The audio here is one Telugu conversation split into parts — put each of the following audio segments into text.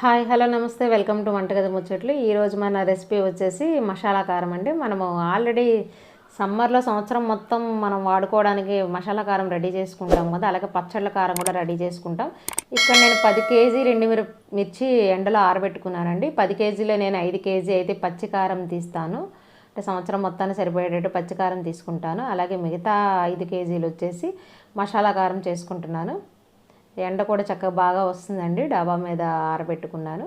హాయ్ హలో నమస్తే వెల్కమ్ టు వంటగది ముచ్చట్లు. ఈరోజు మన రెసిపీ వచ్చేసి మసాలా కారం అండి. మనము ఆల్రెడీ సమ్మర్లో సంవత్సరం మొత్తం మనం వాడుకోవడానికి మసాలా కారం రెడీ చేసుకుంటాం కదా, అలాగే పచ్చళ్ళ కారం కూడా రెడీ చేసుకుంటాం. ఇక్కడ నేను 10 కేజీలు మిర్చి ఎండలో ఆరబెట్టుకున్నానండి. 10 కేజీలో నేను 5 కేజీ అయితే పచ్చి కారం తీస్తాను, అంటే సంవత్సరం మొత్తాన్ని సరిపోయేటట్టు పచ్చి కారం తీసుకుంటాను. అలాగే మిగతా 5 కేజీలు వచ్చేసి మసాలా కారం చేసుకుంటున్నాను. ఎండ కూడా చక్కగా బాగా వస్తుందండి. డాబా మీద ఆరబెట్టుకున్నాను.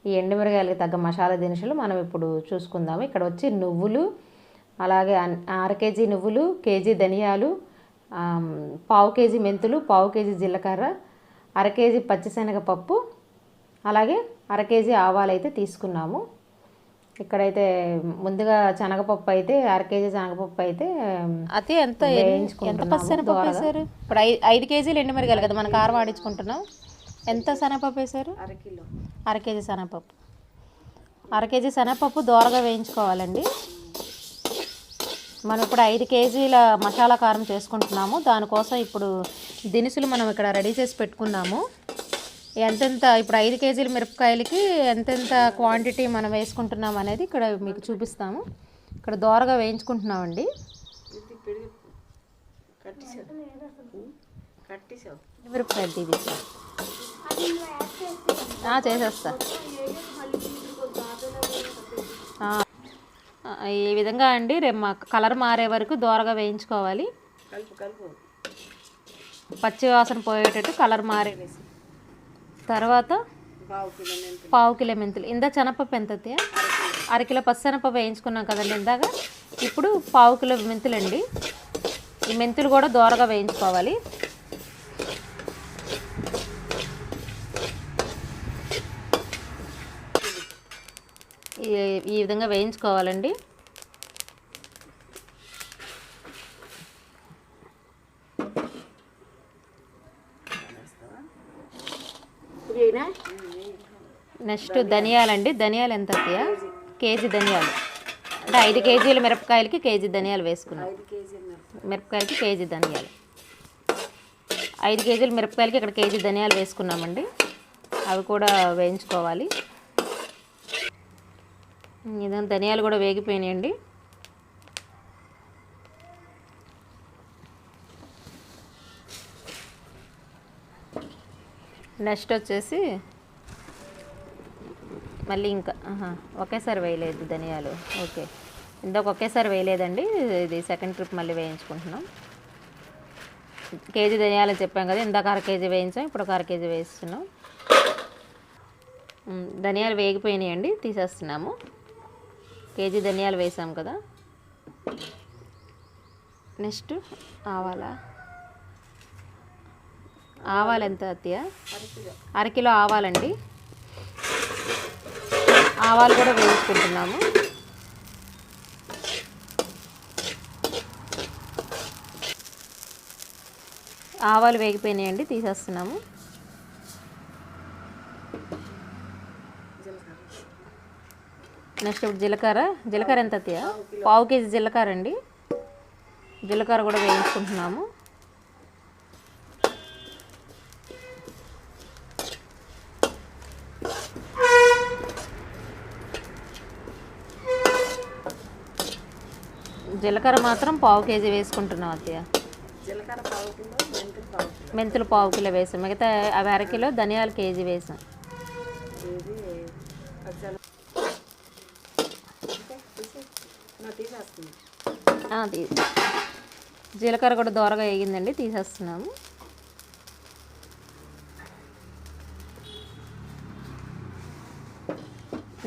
ఈ ఎండుమిరగాయలకి తగ్గ మసాలా దినుసులు మనం ఇప్పుడు చూసుకుందాము. ఇక్కడ వచ్చి నువ్వులు, అలాగే అర కేజీ నువ్వులు, కేజీ ధనియాలు, పావు కేజీ మెంతులు, పావు కేజీ జీలకర్ర, అర కేజీ పచ్చిశనగపప్పు, అలాగే అర కేజీ ఆవాలు అయితే తీసుకున్నాము. ఇక్కడైతే ముందుగా శనగపప్పు అయితే అర కేజీ శనగపప్పు అయితే అదే ఎంత శనగపప్పు వేసారు? ఇప్పుడు 5 కేజీలు ఎండుమిరగాయలు కదా మనం కారం ఆడించుకుంటున్నాం. ఎంత శనగపప్పు వేసారు? అర కేజీ శనగపప్పు. అర కేజీ శనగపప్పు దోరగా వేయించుకోవాలండి. మనం ఇప్పుడు 5 కేజీల మసాలా కారం చేసుకుంటున్నాము. దానికోసం ఇప్పుడు దినుసులు మనం ఇక్కడ రెడీ చేసి పెట్టుకున్నాము. ఎంతెంత ఇప్పుడు 5 కేజీల మిరపకాయలకి ఎంతెంత క్వాంటిటీ మనం వేసుకుంటున్నాం అనేది ఇక్కడ మీకు చూపిస్తాము. ఇక్కడ దోరగా వేయించుకుంటున్నామండి. మిరపకాయలు తీపిస్తా చేసేస్తా. ఈ విధంగా అండి కలర్ మారే వరకు దోరగా వేయించుకోవాలి. పచ్చి వాసన పోయేటట్టు కలర్ మారే తర్వాత పావు కిలో మెంతులు. ఇందా శనగపప్పు ఎంత? అరకిలో పచ్చెనపప్పు వేయించుకున్నాం కదండి ఇందాక. ఇప్పుడు పావు కిలో మెంతులండి. ఈ మెంతులు కూడా దోరగా వేయించుకోవాలి. ఈ విధంగా వేయించుకోవాలండి. నెక్స్ట్ ధనియాలండి. ధనియాలు ఎంత? కేజీ ధనియాలు. అంటే 5 కేజీల మిరపకాయలకి కేజీ ధనియాలు వేసుకున్నాం. మిరపకాయలకి కేజీ ధనియాలు. 5 కేజీల మిరపకాయలకి ఇక్కడ కేజీ ధనియాలు వేసుకున్నామండి. అవి కూడా వేయించుకోవాలి. ఇదంతా ధనియాలు కూడా వేగిపోయినాయండి. నెక్స్ట్ వచ్చేసి మళ్ళీ ఇంకా ఒకేసారి వేయలేదు ధనియాలు. ఓకే, ఇందాక ఒకేసారి వేయలేదండి. ఇది సెకండ్ ట్రిప్ మళ్ళీ వేయించుకుంటున్నాం. కేజీ ధనియాలు చెప్పాం కదా, ఇందాక అర కేజీ వేయించాం, ఇప్పుడు ఒక అర కేజీ వేస్తున్నాం. ధనియాలు వేగిపోయినాయండి, తీసేస్తున్నాము. కేజీ ధనియాలు వేసాం కదా. నెక్స్ట్ ఆవాలు ఎంత అత్తయ్య? అరకిలో ఆవాలండి. ఆవాలు కూడా వేయించుకుంటున్నాము. ఆవాలు వేగిపోయినాయండి, తీసేస్తున్నాము. నెక్స్ట్ ఇప్పుడు జీలకర్ర ఎంత అత్తయ్య? పావు కేజీ జీలకర్ర అండి. జీలకర్ర కూడా వేయించుకుంటున్నాము. జీలకర్ర మాత్రం పావు కేజీ వేసుకుంటున్నాం అత్తయ్య. మెంతులు పావు కిలో వేసాం. మిగతా అవి అరకిలో, ధనియాలు కేజీ వేసాం. జీలకర్ర కూడా దోరగా వేగిందండి, తీసేస్తున్నాము.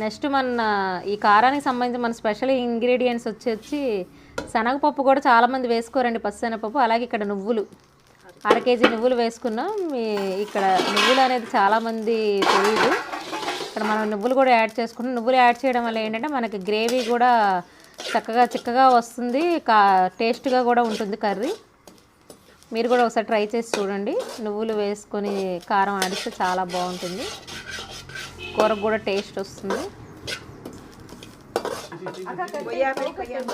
నెక్స్ట్ మన ఈ కారానికి సంబంధించి మన స్పెషల్ ఇంగ్రీడియంట్స్ వచ్చి శనగపప్పు కూడా చాలామంది వేసుకోరండి, పచ్చిశనగపప్పు. అలాగే ఇక్కడ నువ్వులు, అర కేజీ నువ్వులు వేసుకున్నాం. ఇక్కడ నువ్వులు అనేది చాలామంది తెలియదు. ఇక్కడ మనం నువ్వులు కూడా యాడ్ చేసుకుంటాం. నువ్వులు యాడ్ చేయడం వల్ల ఏంటంటే మనకి గ్రేవీ కూడా చక్కగా చిక్కగా వస్తుంది, టేస్ట్గా కూడా ఉంటుంది కర్రీ. మీరు కూడా ఒకసారి ట్రై చేసి చూడండి. నువ్వులు వేసుకొని కారం ఆడిస్తే చాలా బాగుంటుంది, కూరకు కూడా టేస్ట్ వస్తుంది.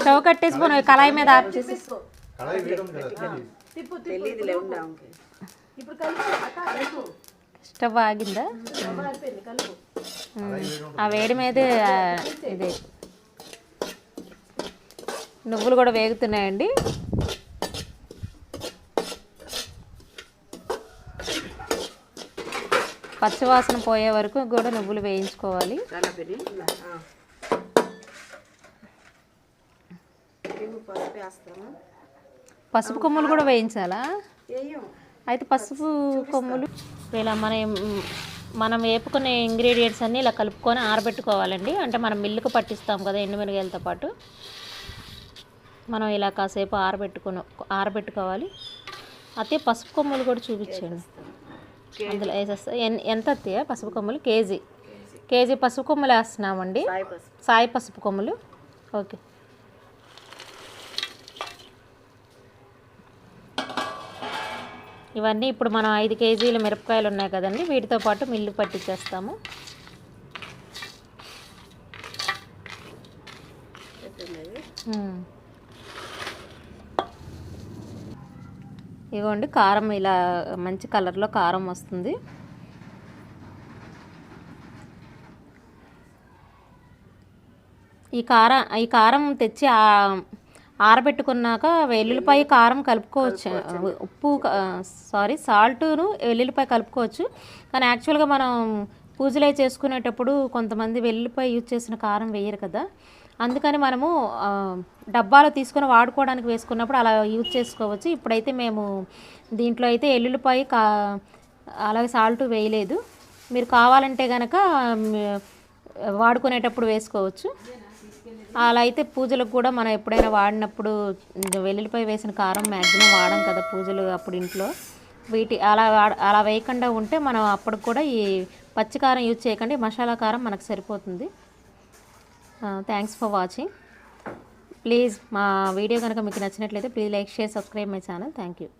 స్టవ్ కట్టేసుకొని కళాయి మీద ఆఫ్ చేసి స్టవ్ ఆగిందా? ఆ వేడి మీదే ఇది నువ్వులు కూడా వేగుతున్నాయండి. పచ్చివాసన పోయే వరకు కూడా నువ్వులు వేయించుకోవాలి. పసుపు కొమ్ములు కూడా వేయించాలా? అయితే పసుపు కొమ్ములు ఇలా మనం వేపుకునే ఇంగ్రీడియంట్స్ అన్నీ ఇలా కలుపుకొని ఆరబెట్టుకోవాలండి. అంటే మనం మిల్లుకు పట్టిస్తాం కదా ఎండుమిరగాయలతో పాటు, మనం ఇలా కాసేపు ఆరబెట్టుకోవాలి. అయితే పసుపు కొమ్ములు కూడా చూపించండి. అందులో వేసేస్తా. ఎంత అత్తయ్య పసుపు కొమ్ములు? కేజీ పసుపు కొమ్ములు వేస్తున్నామండి. సాయి పసుపు కొమ్ములు. ఓకే. ఇవన్నీ ఇప్పుడు మనం 5 కేజీల మిరపకాయలు ఉన్నాయి కదండి, వీటితో పాటు మిల్లు పట్టించేస్తాము. ఇదిగోండి కారం ఇలా మంచి కలర్లో కారం వస్తుంది. ఈ కారం తెచ్చి ఆరబెట్టుకున్నాక వెల్లుల్లిపాయ కారం కలుపుకోవచ్చు. సాల్ట్ను వెల్లుల్లిపాయ కలుపుకోవచ్చు. కానీ యాక్చువల్గా మనం పూజలు చేసుకునేటప్పుడు కొంతమంది వెల్లుల్లిపాయ యూజ్ చేసిన కారం వేయరు కదా, అందుకని మనము డబ్బాలో తీసుకొని వాడుకోవడానికి వేసుకున్నప్పుడు అలా యూజ్ చేసుకోవచ్చు. ఇప్పుడైతే మేము దీంట్లో అయితే వెల్లుల్లిపాయ అలాగే సాల్ట్ వేయలేదు. మీరు కావాలంటే కనుక వాడుకునేటప్పుడు వేసుకోవచ్చు. అలా అయితే పూజలకు కూడా మనం ఎప్పుడైనా వాడినప్పుడు వెల్లుల్లిపాయ వేసిన కారం మ్యాక్సిమం వాడం కదా పూజలు అప్పుడు ఇంట్లో. అలా వేయకుండా ఉంటే మనం అప్పుడు కూడా ఈ పచ్చి కారం యూజ్ చేయకండి, మసాలా కారం మనకు సరిపోతుంది. Thanks for watching. ప్లీజ్ మా వీడియో కనుక మీకు నచ్చినట్లయితే please like, share, subscribe my channel. Thank you.